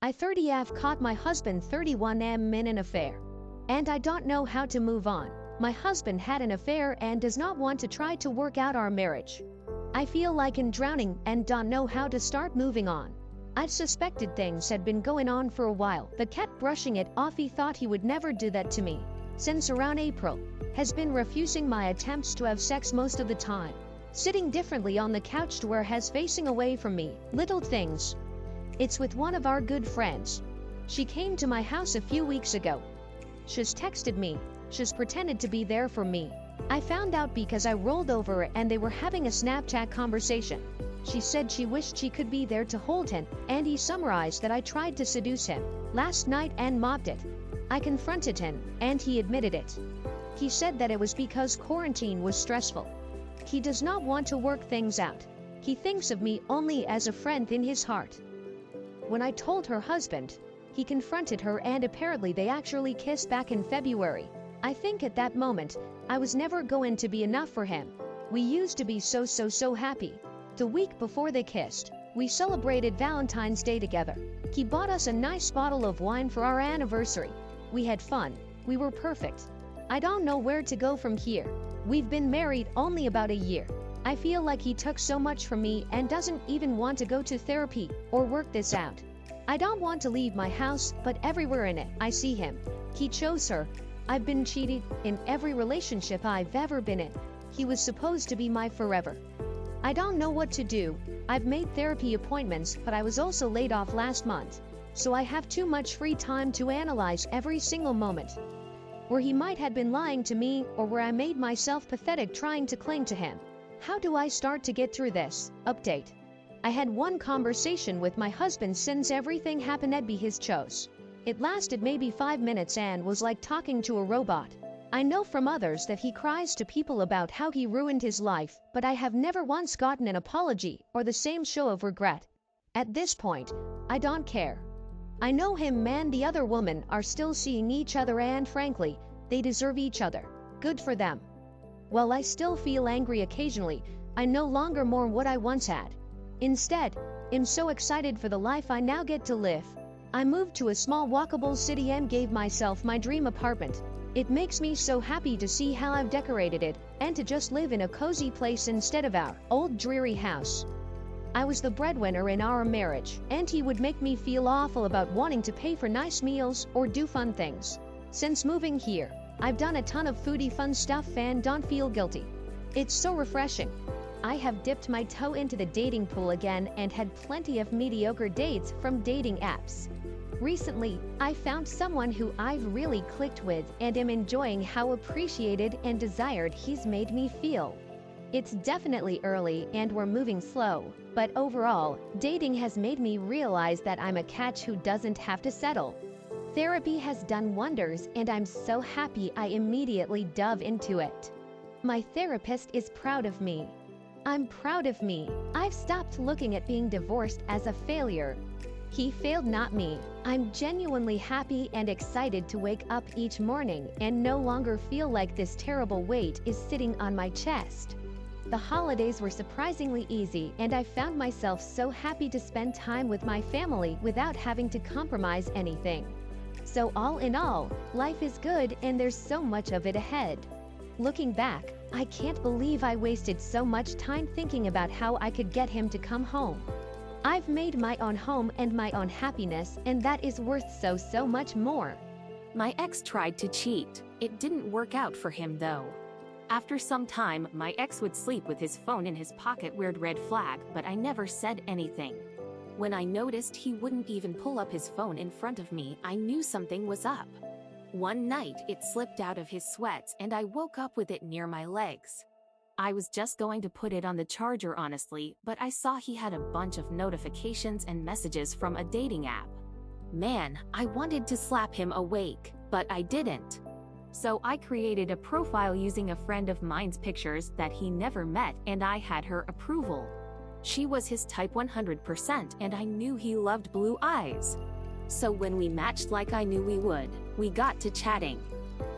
I 30F caught my husband 31M in an affair. And I don't know how to move on. My husband had an affair and does not want to try to work out our marriage. I feel like I'm drowning and don't know how to start moving on. I suspected things had been going on for a while, but kept brushing it off. He thought he would never do that to me. Since around April, has been refusing my attempts to have sex most of the time. Sitting differently on the couch to where has facing away from me. Little things. It's with one of our good friends. She came to my house a few weeks ago. She's texted me. She's pretended to be there for me. I found out because I rolled over and they were having a Snapchat conversation. She said she wished she could be there to hold him, and he summarized that I tried to seduce him last night and mobbed it. I confronted him, and he admitted it. He said that it was because quarantine was stressful. He does not want to work things out. He thinks of me only as a friend in his heart. When I told her husband, he confronted her and apparently they actually kissed back in February. I think at that moment, I was never going to be enough for him. We used to be so happy. The week before they kissed, we celebrated Valentine's Day together. He bought us a nice bottle of wine for our anniversary. We had fun. We were perfect. I don't know where to go from here. We've been married only about a year. I feel like he took so much from me and doesn't even want to go to therapy or work this out. I don't want to leave my house, but everywhere in it, I see him. He chose her. I've been cheated in every relationship I've ever been in. He was supposed to be my forever. I don't know what to do. I've made therapy appointments, but I was also laid off last month. So I have too much free time to analyze every single moment. Where he might have been lying to me, or where I made myself pathetic trying to cling to him. How do I start to get through this? Update. I had one conversation with my husband since everything happened at be his chose. It lasted maybe 5 minutes and was like talking to a robot. I know from others that he cries to people about how he ruined his life, but I have never once gotten an apology or the same show of regret. At this point, I don't care. I know him and the other woman are still seeing each other and frankly, they deserve each other. Good for them. While I still feel angry occasionally, I no longer mourn what I once had. Instead, I'm so excited for the life I now get to live. I moved to a small walkable city and gave myself my dream apartment. It makes me so happy to see how I've decorated it, and to just live in a cozy place instead of our old dreary house. I was the breadwinner in our marriage, and he would make me feel awful about wanting to pay for nice meals or do fun things. Since moving here, I've done a ton of foodie fun stuff and don't feel guilty. It's so refreshing. I have dipped my toe into the dating pool again and had plenty of mediocre dates from dating apps. Recently, I found someone who I've really clicked with and am enjoying how appreciated and desired he's made me feel. It's definitely early and we're moving slow, but overall, dating has made me realize that I'm a catch who doesn't have to settle. Therapy has done wonders and I'm so happy I immediately dove into it. My therapist is proud of me. I'm proud of me. I've stopped looking at being divorced as a failure. He failed, not me. I'm genuinely happy and excited to wake up each morning and no longer feel like this terrible weight is sitting on my chest. The holidays were surprisingly easy and I found myself so happy to spend time with my family without having to compromise anything. So all in all, life is good and there's so much of it ahead. Looking back, I can't believe I wasted so much time thinking about how I could get him to come home. I've made my own home and my own happiness, and that is worth so much more. My ex tried to cheat. It didn't work out for him though. After some time, my ex would sleep with his phone in his pocket. Weird red flag, but I never said anything. When I noticed he wouldn't even pull up his phone in front of me, I knew something was up. One night, it slipped out of his sweats and I woke up with it near my legs. I was just going to put it on the charger honestly, but I saw he had a bunch of notifications and messages from a dating app. Man, I wanted to slap him awake, but I didn't. So I created a profile using a friend of mine's pictures that he never met and I had her approval. She was his type 100% and I knew he loved blue eyes. So when we matched like I knew we would, we got to chatting.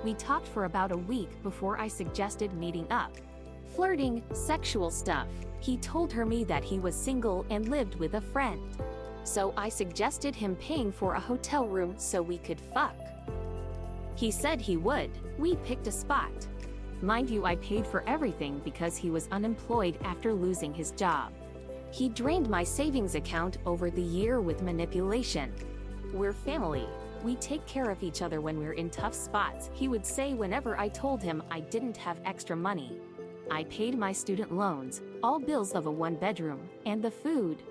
We talked for about a week before I suggested meeting up. Flirting, sexual stuff. He told me that he was single and lived with a friend. So I suggested him paying for a hotel room so we could fuck. He said he would. We picked a spot. Mind you, I paid for everything because he was unemployed after losing his job. He drained my savings account over the year with manipulation. We're family. We take care of each other when we're in tough spots, he would say whenever I told him I didn't have extra money. I paid my student loans, all bills of a one-bedroom, and the food.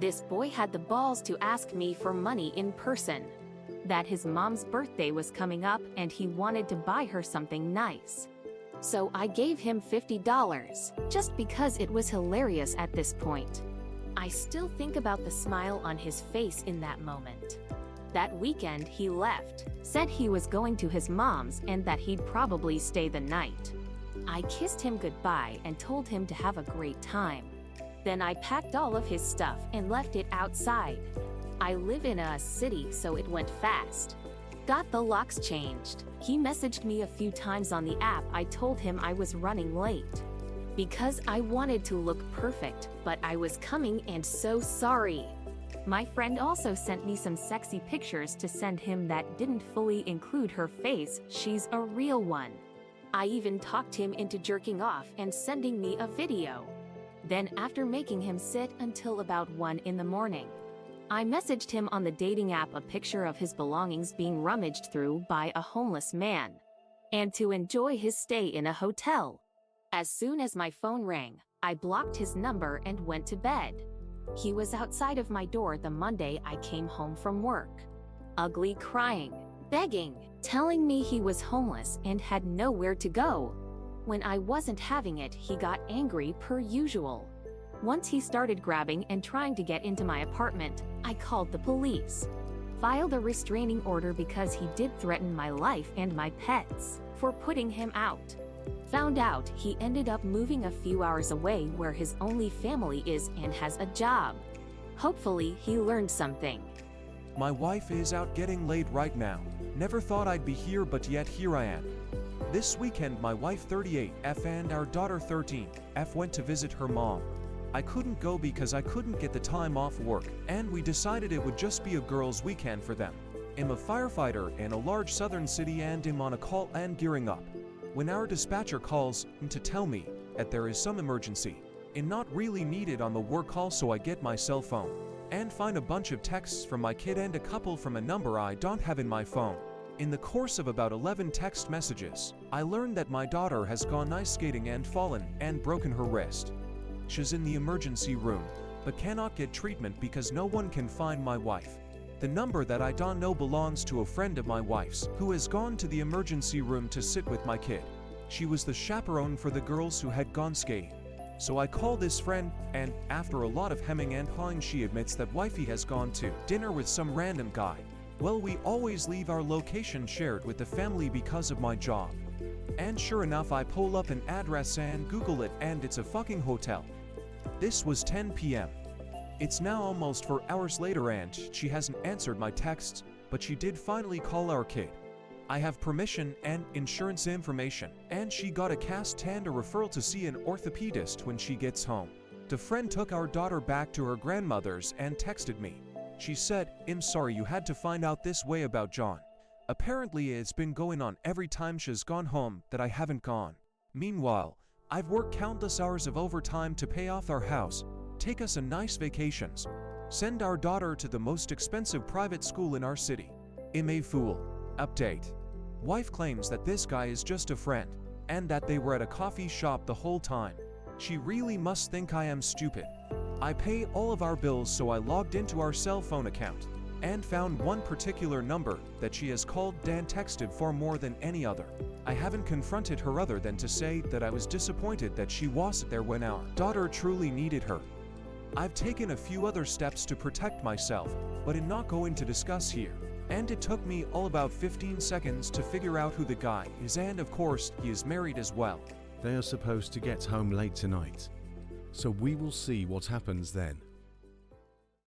This boy had the balls to ask me for money in person. That his mom's birthday was coming up and he wanted to buy her something nice. So I gave him $50, just because it was hilarious at this point. I still think about the smile on his face in that moment. That weekend he left, said he was going to his mom's and that he'd probably stay the night. I kissed him goodbye and told him to have a great time. Then I packed all of his stuff and left it outside. I live in a city, so it went fast. Got the locks changed. He messaged me a few times on the app. I told him I was running late because I wanted to look perfect, but I was coming and so sorry. My friend also sent me some sexy pictures to send him that didn't fully include her face. She's a real one. I even talked him into jerking off and sending me a video. Then after making him sit until about 1 in the morning, I messaged him on the dating app a picture of his belongings being rummaged through by a homeless man, and to enjoy his stay in a hotel. As soon as my phone rang, I blocked his number and went to bed. He was outside of my door the Monday I came home from work. Ugly, crying, begging, telling me he was homeless and had nowhere to go. When I wasn't having it, he got angry per usual. Once he started grabbing and trying to get into my apartment, I called the police. Filed a restraining order because he did threaten my life and my pets for putting him out. Found out he ended up moving a few hours away where his only family is and has a job. Hopefully he learned something. My wife is out getting laid right now. Never thought I'd be here, but yet here I am. This weekend my wife 38F and our daughter 13F went to visit her mom. I couldn't go because I couldn't get the time off work, and we decided it would just be a girls' weekend for them. I'm a firefighter in a large southern city and I'm on a call and gearing up. When our dispatcher calls to tell me that there is some emergency, I'm not really needed on the work call, so I get my cell phone and find a bunch of texts from my kid and a couple from a number I don't have in my phone. In the course of about 11 text messages, I learned that my daughter has gone ice skating and fallen and broken her wrist. She's in the emergency room, but cannot get treatment because no one can find my wife. The number that I don't know belongs to a friend of my wife's who has gone to the emergency room to sit with my kid. She was the chaperone for the girls who had gone skating. So I call this friend, and after a lot of hemming and hawing, she admits that wifey has gone to dinner with some random guy. Well, we always leave our location shared with the family because of my job. And sure enough, I pull up an address and Google it, and it's a fucking hotel. This was 10 p.m. It's now almost 4 hours later and she hasn't answered my texts, but she did finally call our kid. I have permission and insurance information, and she got a cast and a referral to see an orthopedist when she gets home. The friend took our daughter back to her grandmother's and texted me. She said, "I'm sorry you had to find out this way about John. Apparently it's been going on every time she's gone home that I haven't gone. Meanwhile, I've worked countless hours of overtime to pay off our house, take us on nice vacations, send our daughter to the most expensive private school in our city. I'm a fool." Update. Wife claims that this guy is just a friend, and that they were at a coffee shop the whole time. She really must think I am stupid. I pay all of our bills, so I logged into our cell phone account and found one particular number that she has called and texted for more than any other. I haven't confronted her other than to say that I was disappointed that she wasn't there when our daughter truly needed her. I've taken a few other steps to protect myself, but I'm not going to discuss here. And it took me all about 15 seconds to figure out who the guy is, and of course, he is married as well. They are supposed to get home late tonight, so we will see what happens then.